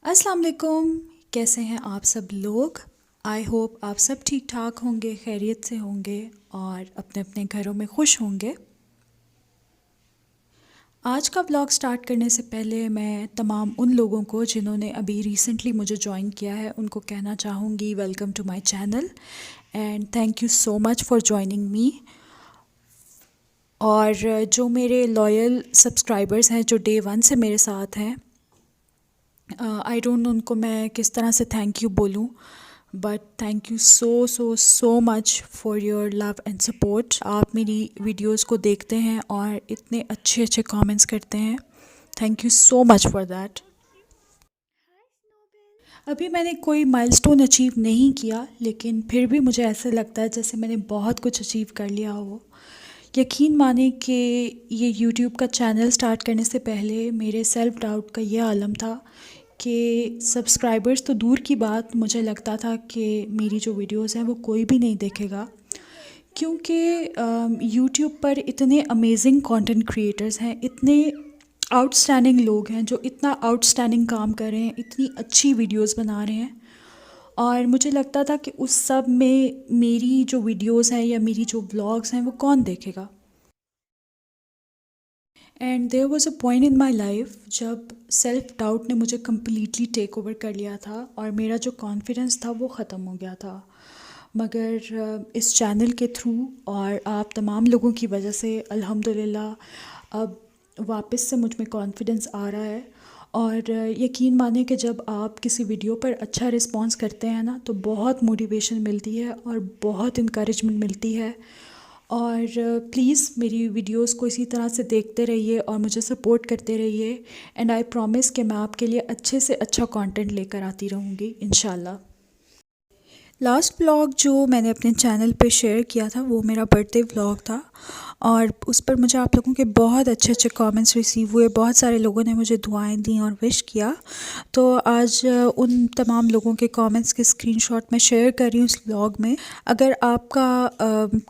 अस्सलाम वालेकुम। कैसे हैं आप सब लोग? आई होप आप सब ठीक ठाक होंगे, खैरियत से होंगे और अपने अपने घरों में खुश होंगे। आज का व्लॉग स्टार्ट करने से पहले मैं तमाम उन लोगों को जिन्होंने अभी रिसेंटली मुझे ज्वाइन किया है उनको कहना चाहूँगी welcome to my channel and thank you so much for joining me. और जो मेरे लॉयल सब्सक्राइबर्स हैं जो डे वन से मेरे साथ हैं, आई डोंट नो उनको मैं किस तरह से थैंक यू बोलूँ, but thank you so so so much for your love and support. आप मेरी वीडियोस को देखते हैं और इतने अच्छे अच्छे कमेंट्स करते हैं। Thank you so much for that. अभी मैंने कोई माइलस्टोन अचीव नहीं किया, लेकिन फिर भी मुझे ऐसा लगता है जैसे मैंने बहुत कुछ अचीव कर लिया हो। यकीन माने कि ये यूट्यूब का चैनल स्टार्ट करने से पहले मेरे सेल्फ़ डाउट का ये आलम था कि सब्सक्राइबर्स तो दूर की बात, मुझे लगता था कि मेरी जो वीडियोस हैं वो कोई भी नहीं देखेगा, क्योंकि यूट्यूब पर इतने अमेजिंग कंटेंट क्रिएटर्स हैं, इतने आउटस्टैंडिंग लोग हैं जो इतना आउटस्टैंडिंग काम कर रहे हैं, इतनी अच्छी वीडियोस बना रहे हैं। और मुझे लगता था कि उस सब में मेरी जो वीडियोस हैं या मेरी जो व्लॉग्स हैं वो कौन देखेगा। And there was a point in my life जब सेल्फ डाउट ने मुझे कम्प्लीटली टेक ओवर कर लिया था और मेरा जो कॉन्फिडेंस था वो ख़त्म हो गया था। मगर इस चैनल के थ्रू और आप तमाम लोगों की वजह से अल्हम्दुलिल्लाह अब वापस से मुझ में कॉन्फिडेंस आ रहा है। और यकीन माने कि जब आप किसी वीडियो पर अच्छा रिस्पॉन्स करते हैं ना, तो बहुत मोटिवेशन मिलती है और बहुत इनकरेजमेंट मिलती है। और प्लीज़ मेरी वीडियोस को इसी तरह से देखते रहिए और मुझे सपोर्ट करते रहिए। एंड आई प्रॉमिस कि मैं आपके लिए अच्छे से अच्छा कंटेंट लेकर आती रहूँगी इंशाल्लाह। लास्ट व्लॉग जो मैंने अपने चैनल पे शेयर किया था वो मेरा बर्थडे व्लॉग था और उस पर मुझे आप लोगों के बहुत अच्छे अच्छे कमेंट्स रिसीव हुए। बहुत सारे लोगों ने मुझे दुआएं दी और विश किया। तो आज उन तमाम लोगों के कमेंट्स के स्क्रीनशॉट मैं शेयर कर रही हूँ इस व्लॉग में। अगर आपका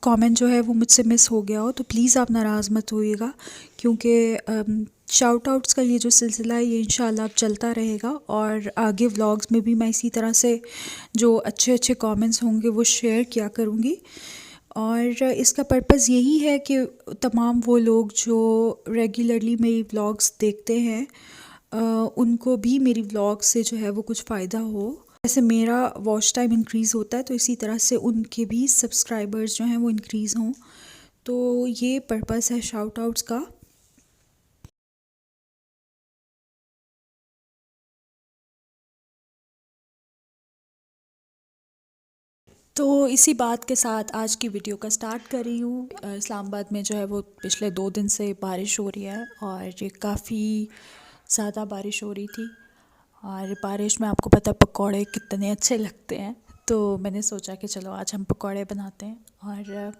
कमेंट जो है वो मुझसे मिस हो गया हो तो प्लीज़ आप नाराज़ मत होइएगा, क्योंकि शाउट आउट्स का ये जो सिलसिला है ये इंशाल्लाह अब चलता रहेगा और आगे व्लॉग्स में भी मैं इसी तरह से जो अच्छे अच्छे कमेंट्स होंगे वो शेयर किया करूँगी। और इसका पर्पज़ यही है कि तमाम वो लोग जो रेगुलरली मेरी व्लॉग्स देखते हैं उनको भी मेरी व्लॉग से जो है वो कुछ फ़ायदा हो। जैसे मेरा वॉच टाइम इंक्रीज़ होता है तो इसी तरह से उनके भी सब्सक्राइबर्स जो हैं वो इंक्रीज़ हों। तो ये पर्पज़ है शाउट आउट्स का। तो इसी बात के साथ आज की वीडियो का स्टार्ट कर रही हूँ। इस्लामाबाद में जो है वो पिछले 2 दिन से बारिश हो रही है और ये काफ़ी ज़्यादा बारिश हो रही थी। और बारिश में आपको पता है पकौड़े कितने अच्छे लगते हैं, तो मैंने सोचा कि चलो आज हम पकौड़े बनाते हैं। और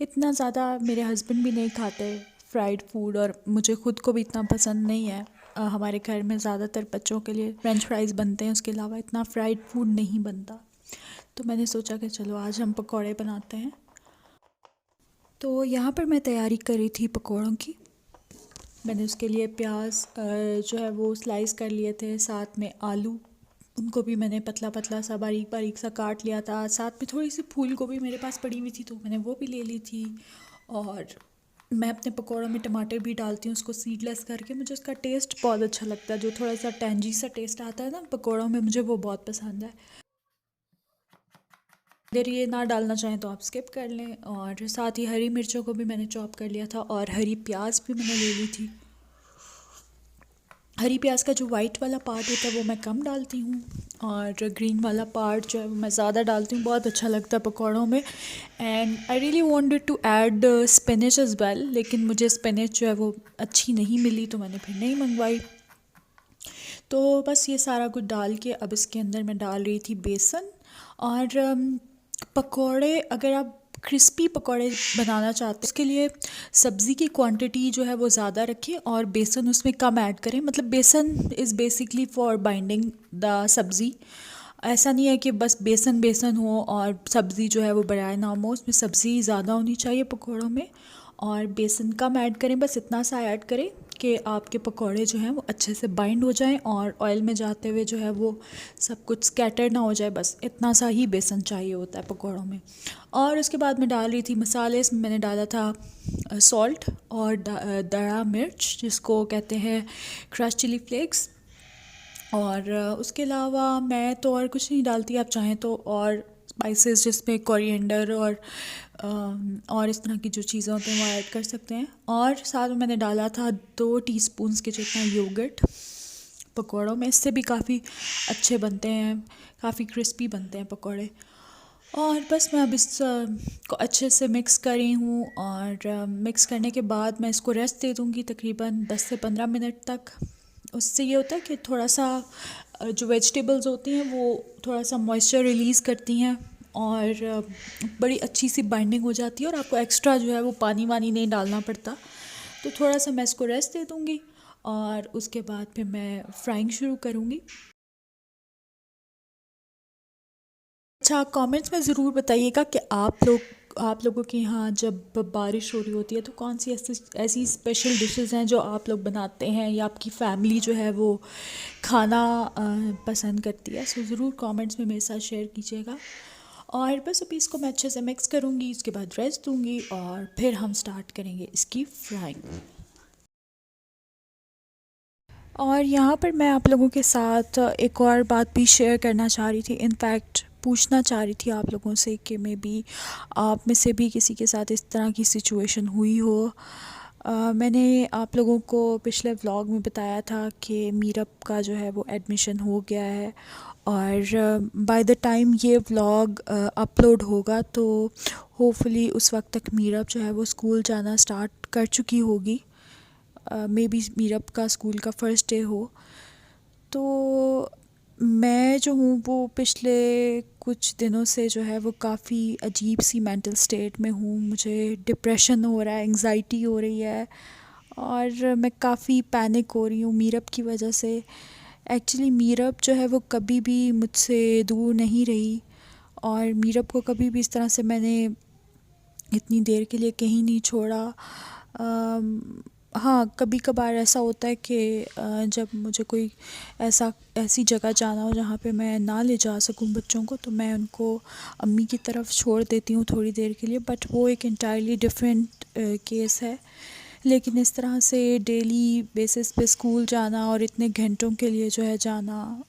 इतना ज़्यादा मेरे हस्बैंड भी नहीं खाते फ्राइड फूड और मुझे ख़ुद को भी इतना पसंद नहीं है। हमारे घर में ज़्यादातर बच्चों के लिए फ्रेंच फ्राइज़ बनते हैं, उसके अलावा इतना फ्राइड फूड नहीं बनता। तो मैंने सोचा कि चलो आज हम पकौड़े बनाते हैं। तो यहाँ पर मैं तैयारी कर रही थी पकौड़ों की। मैंने उसके लिए प्याज जो है वो स्लाइस कर लिए थे, साथ में आलू, उनको भी मैंने पतला पतला सा बारीक बारीक सा काट लिया था। साथ में थोड़ी सी फूल गोभी मेरे पास पड़ी हुई थी तो मैंने वो भी ले ली थी। और मैं अपने पकौड़ों में टमाटर भी डालती हूँ उसको सीडलेस करके, मुझे उसका टेस्ट बहुत अच्छा लगता है। जो थोड़ा सा टेंजी सा टेस्ट आता है ना पकौड़ों में, मुझे वो बहुत पसंद है। अगर ये ना डालना चाहें तो आप स्किप कर लें। और साथ ही हरी मिर्चों को भी मैंने चॉप कर लिया था और हरी प्याज भी मैंने ले ली थी। हरी प्याज का जो वाइट वाला पार्ट होता है वो मैं कम डालती हूँ और ग्रीन वाला पार्ट जो है वो मैं ज़्यादा डालती हूँ, बहुत अच्छा लगता है पकौड़ों में। And I really wanted to add spinach as well, लेकिन मुझे स्पिनच जो है वो अच्छी नहीं मिली तो मैंने फिर नहीं मंगवाई। तो बस ये सारा कुछ डाल के अब इसके अंदर मैं डाल रही थी बेसन। और पकोड़े अगर आप क्रिस्पी पकोड़े बनाना चाहते हैं उसके लिए सब्ज़ी की क्वांटिटी जो है वो ज़्यादा रखें और बेसन उसमें कम ऐड करें। मतलब बेसन is basically for binding the सब्ज़ी। ऐसा नहीं है कि बस बेसन बेसन हो और सब्ज़ी जो है वो बनाए ना हो, उसमें सब्ज़ी ज़्यादा होनी चाहिए पकौड़ों में और बेसन कम ऐड करें, बस इतना सा ऐड करें कि आपके पकौड़े जो हैं वो अच्छे से बाइंड हो जाएं और ऑयल में जाते हुए जो है वो सब कुछ स्कैटर ना हो जाए, बस इतना सा ही बेसन चाहिए होता है पकौड़ों में। और उसके बाद मैं डाल रही थी मसाले, इसमें मैंने डाला था सॉल्ट और दड़ा मिर्च जिसको कहते हैं क्रश चिली फ्लेक्स। और उसके अलावा मैं तो और कुछ नहीं डालती, आप चाहें तो और स्पाइसेस जिसमें कोरिएंडर और इस तरह की जो चीज़ें होती हैं वो ऐड कर सकते हैं। और साथ में मैंने डाला था 2 टीस्पून्स के जितना योगर्ट पकौड़ों में, इससे भी काफ़ी अच्छे बनते हैं, काफ़ी क्रिस्पी बनते हैं पकौड़े। और बस मैं अब इस को अच्छे से मिक्स कर रही हूँ और मिक्स करने के बाद मैं इसको रेस्ट दे दूँगी तकरीबन 10 से 15 मिनट तक। उससे ये होता है कि थोड़ा सा जो वेजिटेबल्स होती हैं वो थोड़ा सा मॉइस्चर रिलीज़ करती हैं और बड़ी अच्छी सी बाइंडिंग हो जाती है और आपको एक्स्ट्रा जो है वो पानी वानी नहीं डालना पड़ता। तो थोड़ा सा मैं इसको रेस्ट दे दूँगी और उसके बाद फिर मैं फ्राइंग शुरू करूँगी। अच्छा, कमेंट्स में ज़रूर बताइएगा कि आप लोगों के यहाँ जब बारिश हो रही होती है तो कौन सी ऐसी ऐसी स्पेशल डिशेस हैं जो आप लोग बनाते हैं या आपकी फैमिली जो है वो खाना पसंद करती है। सो ज़रूर कमेंट्स में मेरे साथ शेयर कीजिएगा। और बस अभी इसको मैं अच्छे से मिक्स करूँगी, इसके बाद रेस्ट दूँगी और फिर हम स्टार्ट करेंगे इसकी फ्राइंग। और यहाँ पर मैं आप लोगों के साथ एक और बात भी शेयर करना चाह रही थी, इनफैक्ट पूछना चाह रही थी आप लोगों से कि मे बी आप में से भी किसी के साथ इस तरह की सिचुएशन हुई हो। मैंने आप लोगों को पिछले व्लॉग में बताया था कि मीरअप का जो है वो एडमिशन हो गया है और बाय द टाइम ये व्लॉग अपलोड होगा तो होपफुली उस वक्त तक मीरअप जो है वो स्कूल जाना स्टार्ट कर चुकी होगी। मे बी मीरअप का स्कूल का फ़र्स्ट डे हो। तो मैं जो हूँ वो पिछले कुछ दिनों से जो है वो काफ़ी अजीब सी मेंटल स्टेट में हूँ, मुझे डिप्रेशन हो रहा है, एंग्जाइटी हो रही है और मैं काफ़ी पैनिक हो रही हूँ मीरअप की वजह से। एक्चुअली मीरअप जो है वो कभी भी मुझसे दूर नहीं रही और मीरअप को कभी भी इस तरह से मैंने इतनी देर के लिए कहीं नहीं छोड़ा। हाँ, कभी कभार ऐसा होता है कि जब मुझे कोई ऐसी जगह जाना हो जहाँ पे मैं ना ले जा सकूँ बच्चों को तो मैं उनको अम्मी की तरफ छोड़ देती हूँ थोड़ी देर के लिए, बट वो एक एंटायरली डिफरेंट केस है। लेकिन इस तरह से डेली बेसिस पे स्कूल जाना और इतने घंटों के लिए जो है जाना,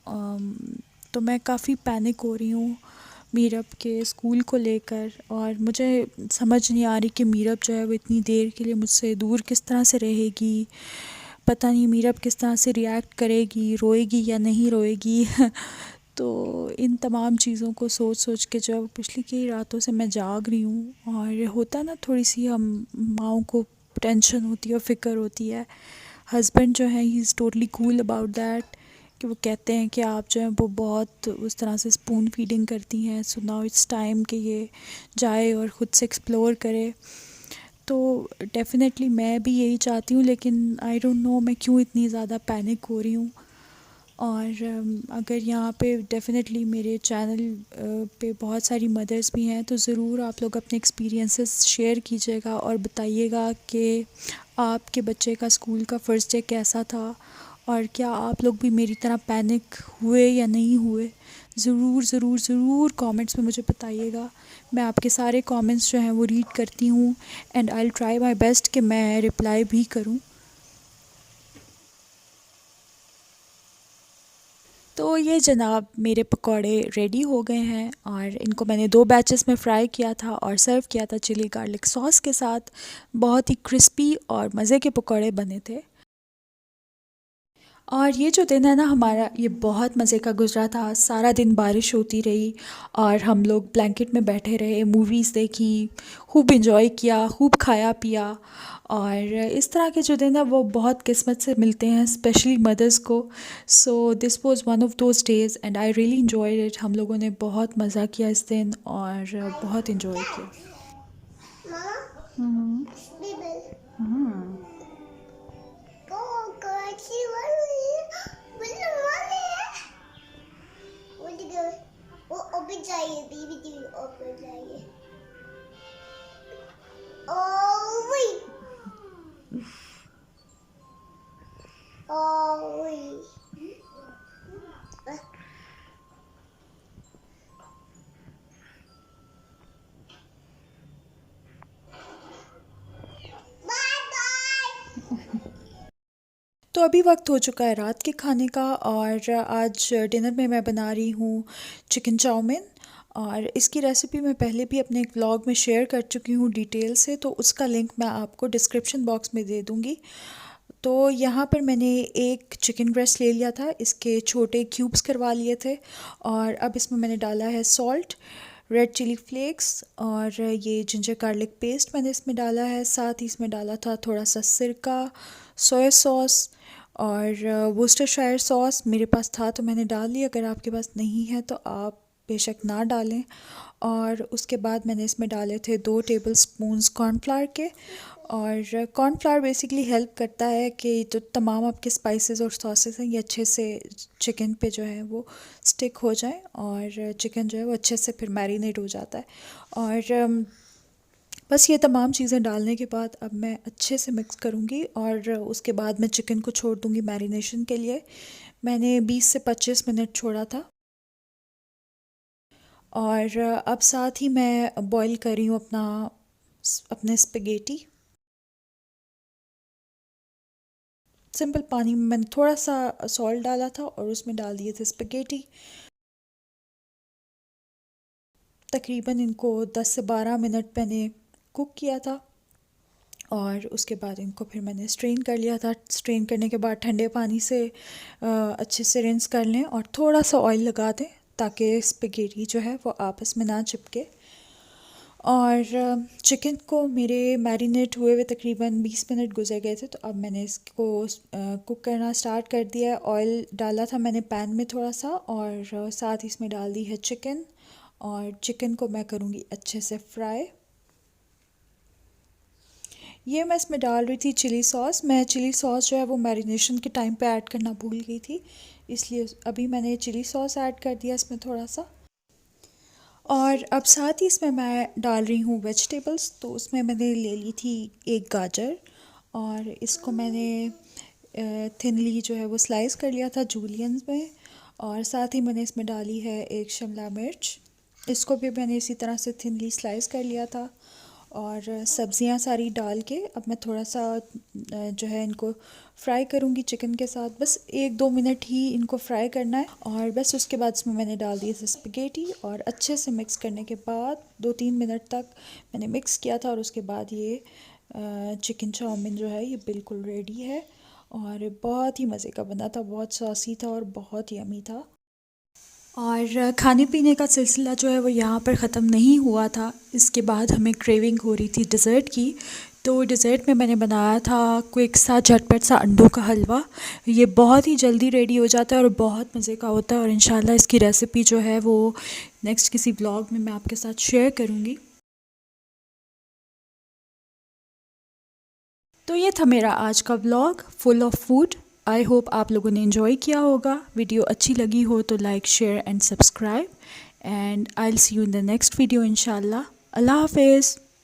तो मैं काफ़ी पैनिक हो रही हूँ मीरअप के स्कूल को लेकर और मुझे समझ नहीं आ रही कि मीरअप जो है वो इतनी देर के लिए मुझसे दूर किस तरह से रहेगी। पता नहीं मीरअप किस तरह से रिएक्ट करेगी, रोएगी या नहीं रोएगी। तो इन तमाम चीज़ों को सोच सोच के जो है वो पिछली कई रातों से मैं जाग रही हूँ और होता है ना, थोड़ी सी हम माँओं को टेंशन होती है और फ़िक्र होती है। हस्बैंड जो है he is totally cool about that कि वो कहते हैं कि आप जो है वो बहुत उस तरह से स्पून फीडिंग करती हैं, सो नाउ इट्स टाइम कि ये जाए और ख़ुद से एक्सप्लोर करे। तो डेफ़िनेटली मैं भी यही चाहती हूँ, लेकिन आई डोंट नो मैं क्यों इतनी ज़्यादा पैनिक हो रही हूँ। और अगर यहाँ पे डेफ़िनेटली मेरे चैनल पे बहुत सारी मदर्स भी हैं तो ज़रूर आप लोग अपने एक्सपीरियंसेस शेयर कीजिएगा और बताइएगा कि आपके बच्चे का स्कूल का फ़र्स्ट डे कैसा था और क्या आप लोग भी मेरी तरह पैनिक हुए या नहीं हुए। ज़रूर ज़रूर ज़रूर कमेंट्स में मुझे बताइएगा। मैं आपके सारे कमेंट्स जो हैं वो रीड करती हूँ and I will try my best कि मैं रिप्लाई भी करूँ। तो ये जनाब मेरे पकौड़े रेडी हो गए हैं और इनको मैंने 2 बैचेस में फ़्राई किया था और सर्व किया था चिली गार्लिक सॉस के साथ। बहुत ही क्रिस्पी और मज़े के पकौड़े बने थे। और ये जो दिन है ना हमारा, ये बहुत मज़े का गुज़रा था। सारा दिन बारिश होती रही और हम लोग ब्लैंकेट में बैठे रहे, मूवीज़ देखी, खूब एंजॉय किया, खूब खाया पिया। और इस तरह के जो दिन है वो बहुत किस्मत से मिलते हैं, स्पेशली मदर्स को। So this was one of those days and I really enjoyed it. हम लोगों ने बहुत मज़ा किया इस दिन और बहुत एन्जॉय किया। हम्म। हम्म। तो अभी वक्त हो चुका है रात के खाने का, और आज डिनर में मैं बना रही हूँ चिकन चाउमीन। और इसकी रेसिपी मैं पहले भी अपने एक व्लॉग में शेयर कर चुकी हूँ डिटेल से, तो उसका लिंक मैं आपको डिस्क्रिप्शन बॉक्स में दे दूँगी। तो यहाँ पर मैंने एक चिकन ब्रेस्ट ले लिया था, इसके छोटे क्यूब्स करवा लिए थे, और अब इसमें मैंने डाला है सॉल्ट, रेड चिली फ्लेक्स, और ये जिंजर गार्लिक पेस्ट मैंने इसमें डाला है। साथ ही इसमें डाला था थोड़ा सा सिरका, सोया सॉस और वुस्टरशायर सॉस मेरे पास था तो मैंने डाल लिया। अगर आपके पास नहीं है तो आप बेशक ना डालें। और उसके बाद मैंने इसमें डाले थे 2 टेबल स्पून्स कॉर्नफ्लावर के। और कॉर्नफ्लावर बेसिकली हेल्प करता है कि जो तमाम आपके स्पाइसेस और सॉसेस हैं ये अच्छे से चिकन पे जो है वो स्टिक हो जाए, और चिकन जो है वो अच्छे से फिर मैरिनेट हो जाता है। और बस ये तमाम चीज़ें डालने के बाद अब मैं अच्छे से मिक्स करूँगी, और उसके बाद मैं चिकन को छोड़ दूँगी मैरिनेशन के लिए। मैंने 20 से 25 मिनट छोड़ा था। और अब साथ ही मैं बॉईल कर रही हूँ अपने स्पेगेटी। सिंपल पानी में मैंने थोड़ा सा सॉल्ट डाला था और उसमें डाल दिए थे स्पेगेटी। तकरीबन इनको 10 से 12 मिनट मैंने कुक किया था, और उसके बाद इनको फिर मैंने स्ट्रेन कर लिया था। स्ट्रेन करने के बाद ठंडे पानी से अच्छे से रिंस कर लें और थोड़ा सा ऑयल लगा दें ताकि स्पेगेटी जो है वो आपस में ना चिपके। और चिकन को मेरे मैरिनेट हुए हुए तकरीबन 20 मिनट गुजर गए थे, तो अब मैंने इसको कुक करना स्टार्ट कर दिया है। ऑयल डाला था मैंने पैन में थोड़ा सा, और साथ ही इसमें डाल दी है चिकन, और चिकन को मैं करूँगी अच्छे से फ्राई। ये मैं इसमें डाल रही थी चिली सॉस। मैं चिली सॉस जो है वो मैरिनेशन के टाइम पे ऐड करना भूल गई थी, इसलिए अभी मैंने चिली सॉस ऐड कर दिया इसमें थोड़ा सा। और अब साथ ही इसमें मैं डाल रही हूँ वेजिटेबल्स। तो उसमें मैंने ले ली थी एक गाजर, और इसको मैंने थिनली जो है वो स्लाइस कर लिया था जूलियंस में। और साथ ही मैंने इसमें डाली है एक शिमला मिर्च, इसको भी मैंने इसी तरह से थिनली स्लाइस कर लिया था। और सब्ज़ियाँ सारी डाल के अब मैं थोड़ा सा जो है इनको फ्राई करूँगी चिकन के साथ। बस 1-2 मिनट ही इनको फ्राई करना है, और बस उसके बाद इसमें मैंने डाल दिए थे स्पेगेटी, और अच्छे से मिक्स करने के बाद 2-3 मिनट तक मैंने मिक्स किया था। और उसके बाद ये चिकन चाउमीन जो है ये बिल्कुल रेडी है, और बहुत ही मज़े का बना था, बहुत सॉसी था और बहुत यमी था। और खाने पीने का सिलसिला जो है वो यहाँ पर ख़त्म नहीं हुआ था। इसके बाद हमें क्रेविंग हो रही थी डिज़र्ट की, तो डिज़र्ट में मैंने बनाया था क्विक सा झटपट सा अंडों का हलवा। ये बहुत ही जल्दी रेडी हो जाता है और बहुत मज़े का होता है, और इंशाल्लाह इसकी रेसिपी जो है वो नेक्स्ट किसी ब्लॉग में मैं आपके साथ शेयर करूँगी। तो ये था मेरा आज का vlog full of food. I hope आप लोगों ने इन्जॉय किया होगा। वीडियो अच्छी लगी हो तो like, share and subscribe, and I will see you in the next video इंशाल्लाह। अल्लाह हाफिज़।